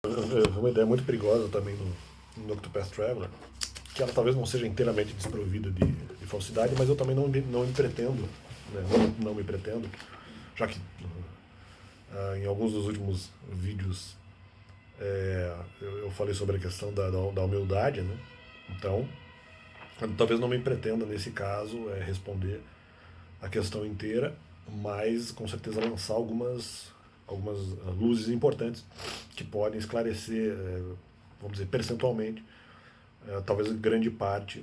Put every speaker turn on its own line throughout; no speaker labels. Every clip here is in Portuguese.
É uma ideia muito perigosa também no Octopath Traveler, que ela talvez não seja inteiramente desprovida de falsidade, mas eu também não me pretendo, né, não me pretendo, já que em alguns dos últimos vídeos eu falei sobre a questão da humildade, né? Então, talvez não me pretenda, nesse caso, responder a questão inteira, mas com certeza lançar algumas luzes importantes que podem esclarecer, vamos dizer, percentualmente, talvez grande parte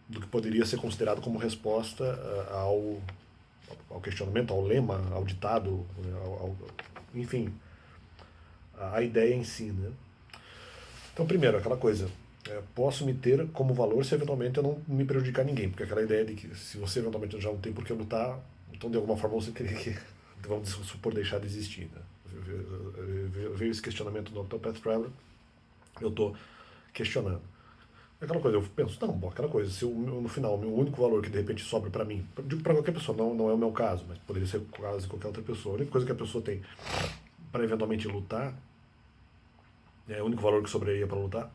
do que poderia ser considerado como resposta ao questionamento, ao lema, ao ditado, né, enfim, a ideia em si, né? Então, primeiro, aquela coisa, posso me ter como valor se eventualmente eu não me prejudicar ninguém, porque aquela ideia de que se você eventualmente já não tem por que lutar, então de alguma forma você teria que, vamos supor, deixar de existir, né? Veio esse questionamento do Octopath Traveler, eu estou questionando. Aquela coisa, eu penso, não, bom, aquela coisa, se no final o meu único valor que de repente sobra para mim, digo para qualquer pessoa, não é o meu caso, mas poderia ser o caso de qualquer outra pessoa, a única coisa que a pessoa tem para eventualmente lutar, o único valor que sobraria para lutar,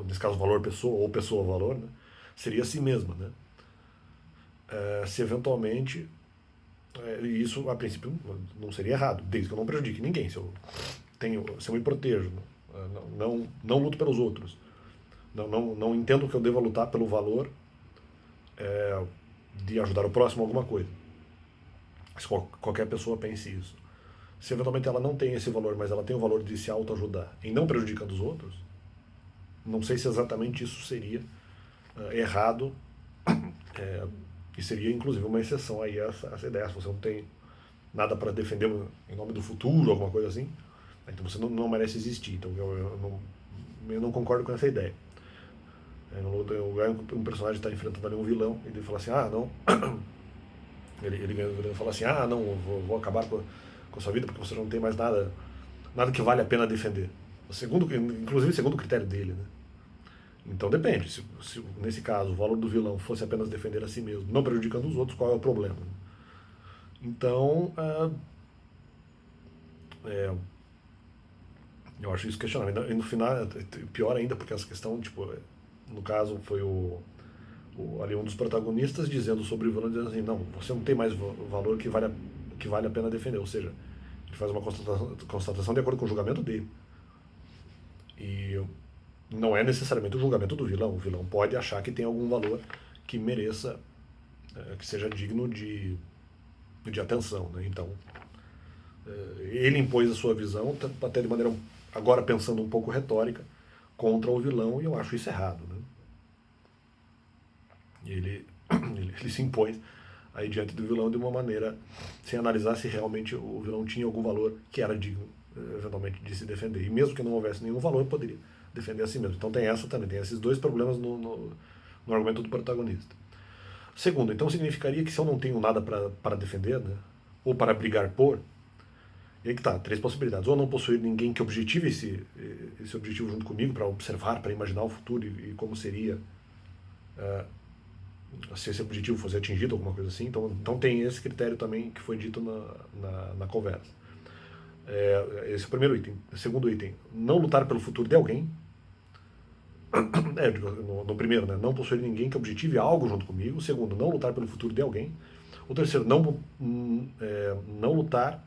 nesse caso valor pessoa ou pessoa valor, né, seria a si mesma, né? Se eventualmente, isso a princípio não seria errado, desde que eu não prejudique ninguém, se eu me protejo, não luto pelos outros, não entendo que eu deva lutar pelo valor de ajudar o próximo a alguma coisa. Se qualquer pessoa pense isso. Se eventualmente ela não tem esse valor, mas ela tem o valor de se autoajudar em não prejudicando os outros, não sei se exatamente isso seria errado, e seria inclusive uma exceção aí a essa ideia. Se você não tem nada para defender em nome do futuro, alguma coisa assim, então você não merece existir. Então eu não concordo com essa ideia. Um personagem está enfrentando ali um vilão e ele fala assim, não, ele fala assim, não, vou acabar com a sua vida porque você não tem mais nada que vale a pena defender. Inclusive segundo o critério dele, né? Então depende, se nesse caso o valor do vilão fosse apenas defender a si mesmo, não prejudicando os outros, qual é o problema? Então, eu acho isso questionável. E no final, pior ainda, porque essa questão, tipo, no caso foi ali um dos protagonistas dizendo sobre o vilão, dizendo assim, não, você não tem mais valor que vale a pena defender, ou seja, ele faz uma constatação de acordo com o julgamento dele. E não é necessariamente o julgamento do vilão. O vilão pode achar que tem algum valor que mereça, que seja digno de atenção, né? Então, ele impôs a sua visão, até de maneira, agora pensando um pouco retórica, contra o vilão, e eu acho isso errado, né? Ele se impôs aí diante do vilão de uma maneira sem analisar se realmente o vilão tinha algum valor que era digno, eventualmente, de se defender. E mesmo que não houvesse nenhum valor, poderia defender a si mesmo. Então tem essa também, tem esses dois problemas no argumento do protagonista. Segundo, então significaria que se eu não tenho nada para defender, né, ou para brigar por, e aí que tá, três possibilidades. Ou não possuir ninguém que objetive esse objetivo junto comigo, para observar, para imaginar o futuro e como seria se esse objetivo fosse atingido, alguma coisa assim. Então tem esse critério também que foi dito na conversa. Esse é o primeiro item. O segundo item, não lutar pelo futuro de alguém. No primeiro, né, não possuir ninguém que objetive algo junto comigo. O segundo, não lutar pelo futuro de alguém. O terceiro, não lutar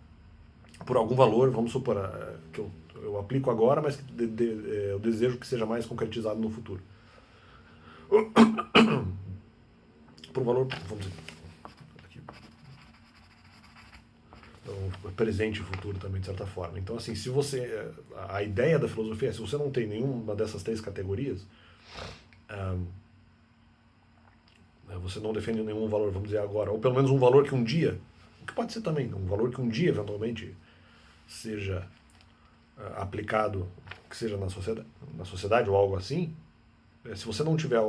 por algum valor, vamos supor, que eu aplico agora, mas que eu desejo que seja mais concretizado no futuro. Por um valor, vamos dizer, aqui, presente e futuro também, de certa forma. Então, assim, se você... A ideia da filosofia é, se você não tem nenhuma dessas três categorias, você não defende nenhum valor, vamos dizer agora, ou pelo menos um valor que um dia, o que pode ser também, um valor que um dia, eventualmente, seja aplicado, que seja na sociedade ou algo assim, se você não tiver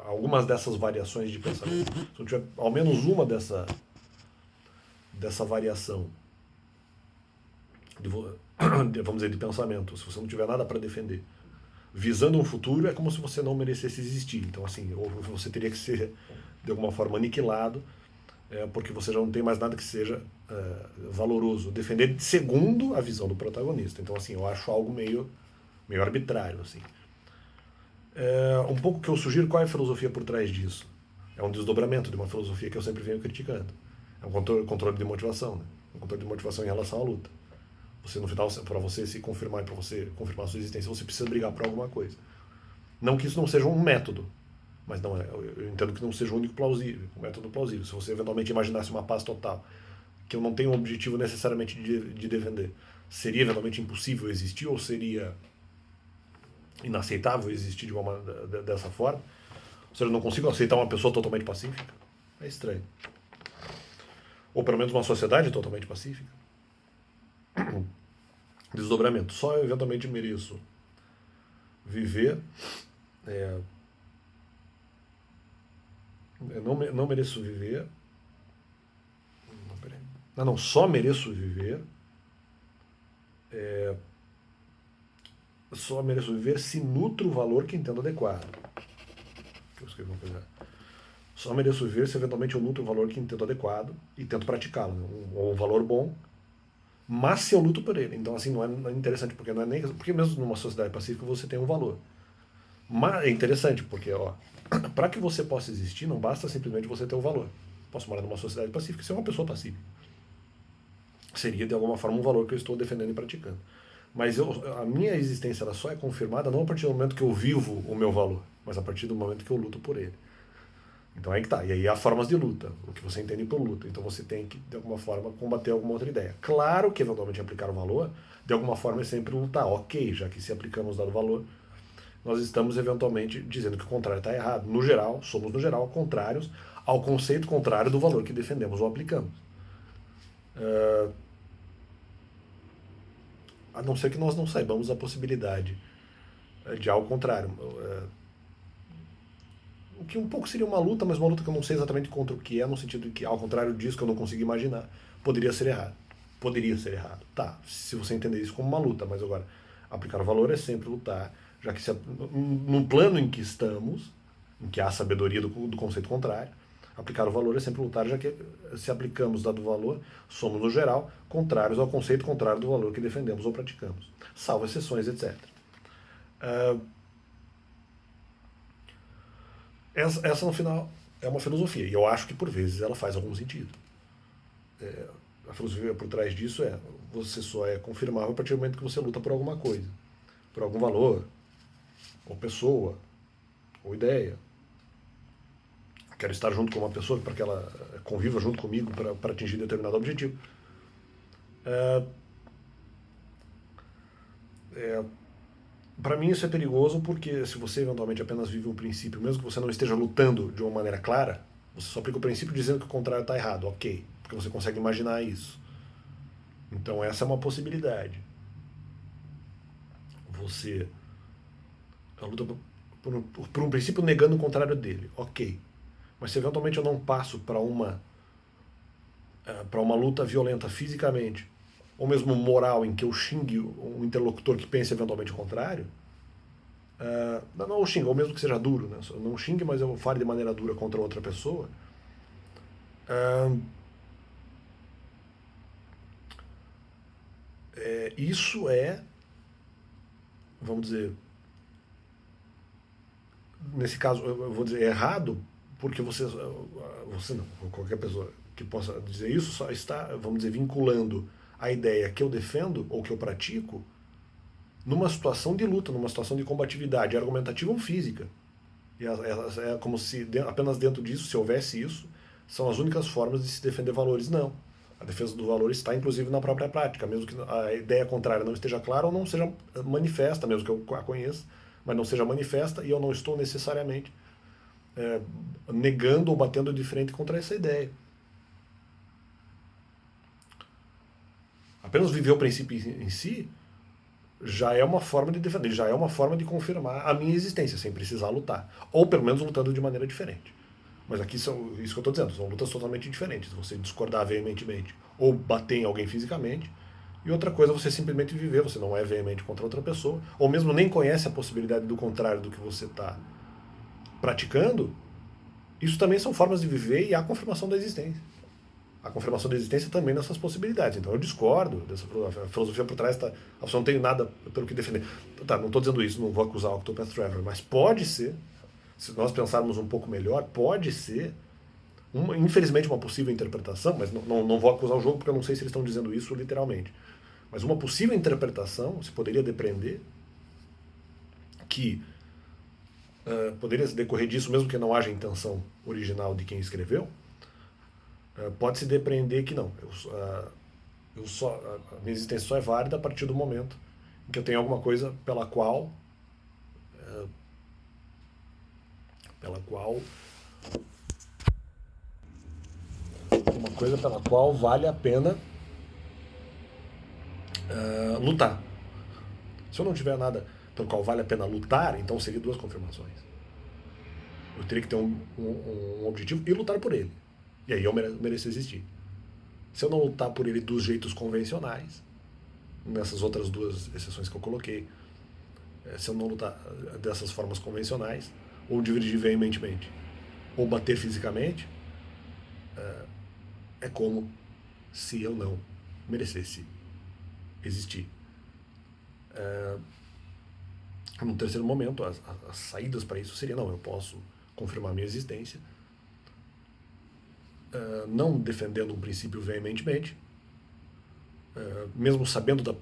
algumas dessas variações de pensamento, se não tiver ao menos uma dessa variação vamos dizer, de pensamento, se você não tiver nada para defender, visando um futuro, é como se você não merecesse existir. Então, assim, ou você teria que ser de alguma forma aniquilado porque você já não tem mais nada que seja valoroso. Defender segundo a visão do protagonista. Então, assim, eu acho algo meio arbitrário, assim. Um pouco que eu sugiro, qual é a filosofia por trás disso? É um desdobramento de uma filosofia que eu sempre venho criticando. É um controle de motivação, né? Um controle de motivação em relação à luta. Você, no final, para você se confirmar e para você confirmar a sua existência, você precisa brigar por alguma coisa. Não que isso não seja um método, mas não é, eu entendo que não seja o único plausível, um método plausível. Se você eventualmente imaginasse uma paz total, que eu não tenho um objetivo necessariamente de defender, seria eventualmente impossível existir ou seria inaceitável existir dessa forma? Ou seja, eu não consigo aceitar uma pessoa totalmente pacífica? É estranho. Ou pelo menos uma sociedade totalmente pacífica? Desdobramento. Só eu eventualmente mereço viver. Eu não mereço viver. Não, só mereço viver. Só mereço viver se nutro o valor que entendo adequado. Eu escrevi uma coisa. Só mereço viver se eventualmente eu nutro o valor que entendo adequado e tento praticá-lo. Né? Um valor bom, mas se eu luto por ele. Então, assim, não é interessante, porque não é nem. Porque mesmo numa sociedade pacífica você tem um valor. Mas é interessante, porque, para que você possa existir, não basta simplesmente você ter um valor. Posso morar numa sociedade pacífica e ser uma pessoa pacífica. Seria, de alguma forma, um valor que eu estou defendendo e praticando. Mas a minha existência ela só é confirmada não a partir do momento que eu vivo o meu valor, mas a partir do momento que eu luto por ele. Então aí que tá. E aí há formas de luta, o que você entende por luta. Então você tem que, de alguma forma, combater alguma outra ideia. Claro que, eventualmente, aplicar o valor, de alguma forma, é sempre lutar. Ok, já que se aplicamos dado valor, nós estamos, eventualmente, dizendo que o contrário está errado. No geral, somos, no geral, contrários ao conceito contrário do valor que defendemos ou aplicamos. A não ser que nós não saibamos a possibilidade de algo contrário. O que um pouco seria uma luta, mas uma luta que eu não sei exatamente contra o que é, no sentido de que, ao contrário disso, que eu não consigo imaginar, poderia ser errado. Poderia ser errado. Tá, se você entender isso como uma luta, mas agora, aplicar o valor é sempre lutar, já que no plano em que estamos, em que há a sabedoria do conceito contrário, aplicar o valor é sempre lutar, já que se aplicamos dado valor, somos, no geral, contrários ao conceito contrário do valor que defendemos ou praticamos, salvo exceções, etc. Essa, no final, é uma filosofia, e eu acho que, por vezes, ela faz algum sentido. A filosofia por trás disso você só é confirmável a partir do momento que você luta por alguma coisa, por algum valor, ou pessoa, ou ideia. Quero estar junto com uma pessoa para que ela conviva junto comigo para atingir determinado objetivo. Para mim isso é perigoso porque se você eventualmente apenas vive um princípio, mesmo que você não esteja lutando de uma maneira clara, você só aplica o princípio dizendo que o contrário está errado, ok, porque você consegue imaginar isso. Então essa é uma possibilidade. Você luta por um princípio negando o contrário dele, ok. Mas se eventualmente eu não passo para uma luta violenta fisicamente, ou mesmo moral, em que eu xingue um interlocutor que pense eventualmente o contrário, não o xingue, ou mesmo que seja duro, né? Não xingue, mas eu fale de maneira dura contra outra pessoa, isso vamos dizer, nesse caso, eu vou dizer errado, porque você não, qualquer pessoa que possa dizer isso só está, vamos dizer, vinculando a ideia que eu defendo ou que eu pratico numa situação de luta, numa situação de combatividade argumentativa ou física. E é como se apenas dentro disso, se houvesse isso, são as únicas formas de se defender valores. Não. A defesa do valor está, inclusive, na própria prática, mesmo que a ideia contrária não esteja clara ou não seja manifesta, mesmo que eu a conheça, mas não seja manifesta e eu não estou necessariamente negando ou batendo de frente contra essa ideia. Apenas viver o princípio em si já é uma forma de defender, já é uma forma de confirmar a minha existência, sem precisar lutar. Ou pelo menos lutando de maneira diferente. Mas aqui são isso que eu estou dizendo, são lutas totalmente diferentes. Você discordar veementemente ou bater em alguém fisicamente, e outra coisa é você simplesmente viver, você não é veemente contra outra pessoa, ou mesmo nem conhece a possibilidade do contrário do que você está praticando. Isso também são formas de viver e há confirmação da existência. a confirmação da existência também nessas possibilidades. Então eu discordo dessa filosofia por trás, tá, a pessoa não tem nada pelo que defender. Tá, não estou dizendo isso, não vou acusar o Octopath Traveler, mas pode ser, se nós pensarmos um pouco melhor, pode ser, infelizmente uma possível interpretação, mas não vou acusar o jogo porque eu não sei se eles estão dizendo isso literalmente, mas uma possível interpretação se poderia depreender que poderia se decorrer disso, mesmo que não haja intenção original de quem escreveu, pode-se depreender que não. A minha existência só é válida a partir do momento em que eu tenho alguma coisa pela qual vale a pena lutar. Se eu não tiver nada pelo qual vale a pena lutar, então seria duas confirmações. Eu teria que ter um objetivo e lutar por ele. E aí eu mereço existir. Se eu não lutar por ele dos jeitos convencionais, nessas outras duas exceções que eu coloquei, se eu não lutar dessas formas convencionais, ou divergir veementemente, ou bater fisicamente, é como se eu não merecesse existir. Num terceiro momento, as saídas para isso seriam, não, eu posso confirmar minha existência, não defendendo um princípio veementemente, mesmo sabendo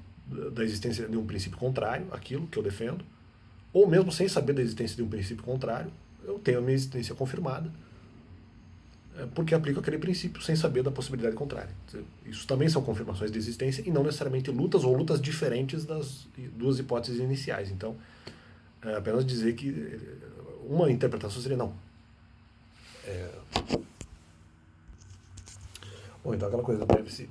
da existência de um princípio contrário àquilo que eu defendo, ou mesmo sem saber da existência de um princípio contrário, eu tenho a minha existência confirmada, porque aplico aquele princípio sem saber da possibilidade contrária. Isso também são confirmações de existência e não necessariamente lutas ou lutas diferentes das duas hipóteses iniciais. Então, apenas dizer que uma interpretação seria não. Bom, então aquela coisa deve-se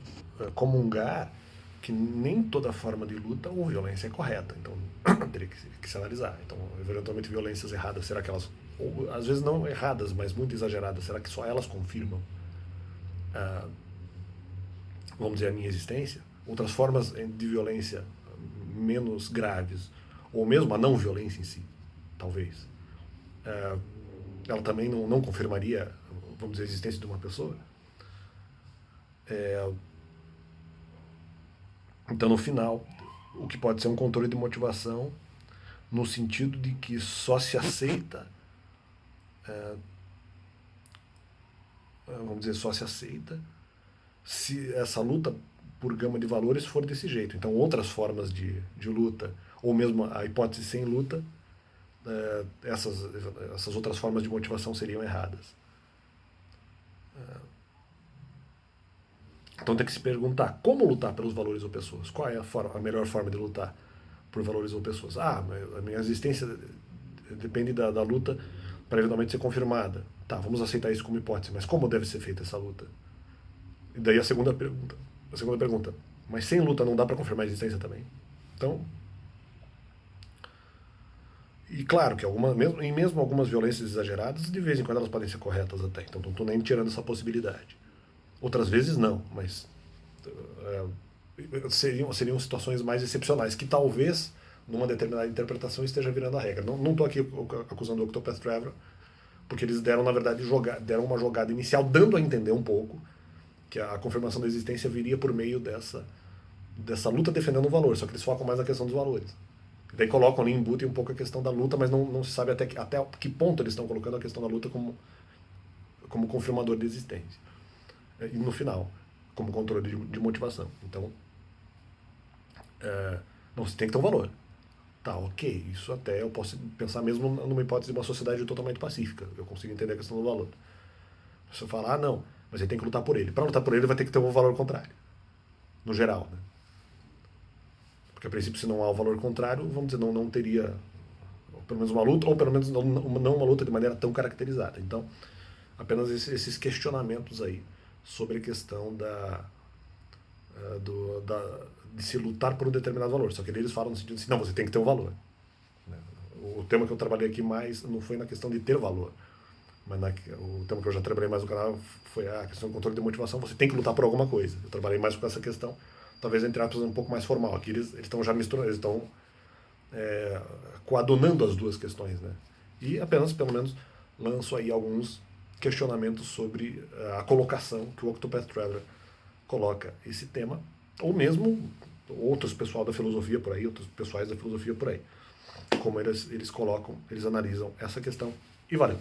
comungar que nem toda forma de luta ou violência é correta. Então, teria que se analisar. Então, eventualmente, violências erradas, será que elas, ou às vezes não erradas, mas muito exageradas, será que só elas confirmam, vamos dizer, a minha existência? Outras formas de violência menos graves, ou mesmo a não violência em si, talvez, ela também não confirmaria, vamos dizer, a existência de uma pessoa? Então, no final, o que pode ser um controle de motivação no sentido de que só se aceita, vamos dizer, só se aceita se essa luta por gama de valores for desse jeito. Então, outras formas de luta, ou mesmo a hipótese sem luta, essas outras formas de motivação seriam erradas. Então tem que se perguntar como lutar pelos valores ou pessoas. Qual é a melhor forma de lutar por valores ou pessoas? A minha existência depende da luta para eventualmente ser confirmada. Tá, vamos aceitar isso como hipótese, mas como deve ser feita essa luta? E daí a segunda pergunta, mas sem luta não dá para confirmar a existência também? Então, e claro que mesmo algumas violências exageradas, de vez em quando elas podem ser corretas até, então não estou nem tirando essa possibilidade. Outras vezes não, mas seriam situações mais excepcionais, que talvez, numa determinada interpretação, esteja virando a regra. Não estou aqui acusando o Octopath Traveler, porque eles deram, na verdade, deram uma jogada inicial, dando a entender um pouco que a confirmação da existência viria por meio dessa luta defendendo o valor, só que eles focam mais na questão dos valores. E daí colocam ali, embutem um pouco a questão da luta, mas não se sabe até que ponto eles estão colocando a questão da luta como confirmador de existência. E no final, como controle de motivação. Então, não, você tem que ter um valor. Tá, ok, isso até eu posso pensar mesmo numa hipótese de uma sociedade totalmente pacífica. Eu consigo entender a questão do valor. Se eu falar, não, mas ele tem que lutar por ele. Para lutar por ele, vai ter que ter um valor contrário. No geral, né? Porque, a princípio, se não há o valor contrário, vamos dizer, não teria pelo menos uma luta, ou pelo menos não uma luta de maneira tão caracterizada. Então, apenas esses questionamentos aí sobre a questão de se lutar por um determinado valor. Só que eles falam no sentido assim, não, você tem que ter um valor. O tema que eu trabalhei aqui mais não foi na questão de ter valor, mas o tema que eu já trabalhei mais no canal foi a questão do controle de motivação. Você tem que lutar por alguma coisa. Eu trabalhei mais com essa questão, talvez entre aspas um pouco mais formal. Aqui eles estão já misturando, eles estão coadunando as duas questões, né? E apenas, pelo menos, lanço aí alguns questionamentos sobre a colocação que o Octopath Traveler coloca esse tema, ou mesmo outros pessoal da filosofia por aí, outros pessoais da filosofia por aí. Como eles colocam, eles analisam essa questão. E valeu!